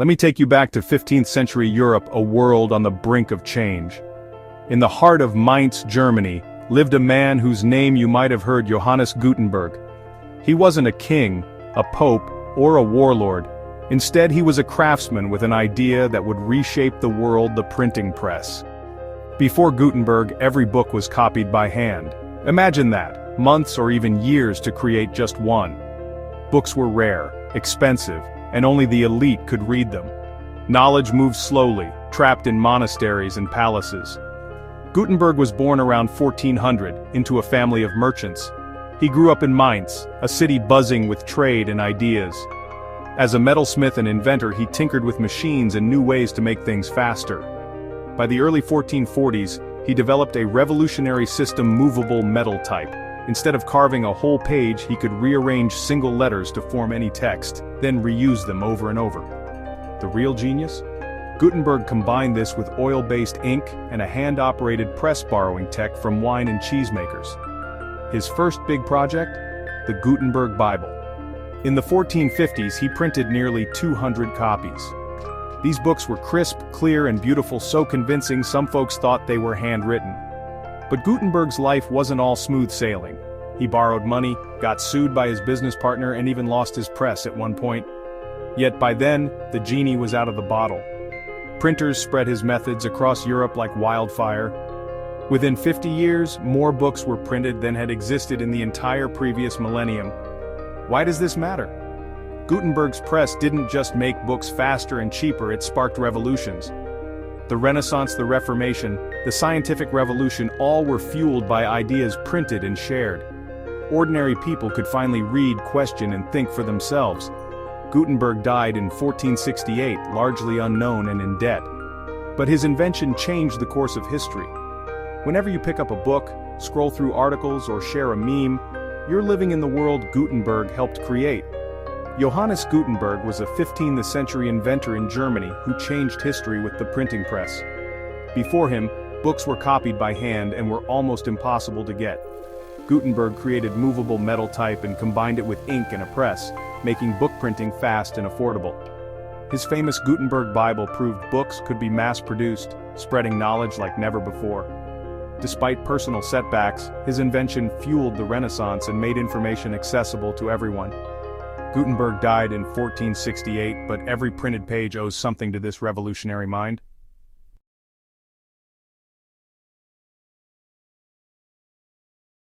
Let me take you back to 15th century Europe, a world on the brink of change. In the heart of Mainz, Germany, lived a man whose name you might have heard, Johannes Gutenberg. He wasn't a king, a pope, or a warlord. Instead, he was a craftsman with an idea that would reshape the world: the printing press. Before Gutenberg, every book was copied by hand. Imagine that, months or even years to create just one. Books were rare, expensive, and only the elite could read them. Knowledge moved slowly, trapped in monasteries and palaces. Gutenberg was born around 1400, into a family of merchants. He grew up in Mainz, a city buzzing with trade and ideas. As a metalsmith and inventor, he tinkered with machines and new ways to make things faster. By the early 1440s, he developed a revolutionary system: movable metal type. Instead of carving a whole page, he could rearrange single letters to form any text, then reuse them over and over. The real genius? Gutenberg combined this with oil-based ink and a hand-operated press borrowing tech from wine and cheesemakers. His first big project? The Gutenberg Bible. In the 1450s, he printed nearly 200 copies. These books were crisp, clear, and beautiful, so convincing some folks thought they were handwritten. But Gutenberg's life wasn't all smooth sailing. He borrowed money, got sued by his business partner, and even lost his press at one point. Yet by then, the genie was out of the bottle. Printers spread his methods across Europe like wildfire. Within 50 years, more books were printed than had existed in the entire previous millennium. Why does this matter? Gutenberg's press didn't just make books faster and cheaper, it sparked revolutions. The Renaissance, the Reformation, the scientific revolution, all were fueled by ideas printed and shared. Ordinary people could finally read, question, and think for themselves. Gutenberg died in 1468, largely unknown and in debt. But his invention changed the course of history. Whenever you pick up a book, scroll through articles, or share a meme, you're living in the world Gutenberg helped create. Johannes Gutenberg was a 15th century inventor in Germany who changed history with the printing press. Before him, books were copied by hand and were almost impossible to get. Gutenberg created movable metal type and combined it with ink and a press, making book printing fast and affordable. His famous Gutenberg Bible proved books could be mass-produced, spreading knowledge like never before. Despite personal setbacks, his invention fueled the Renaissance and made information accessible to everyone. Gutenberg died in 1468, but every printed page owes something to this revolutionary mind.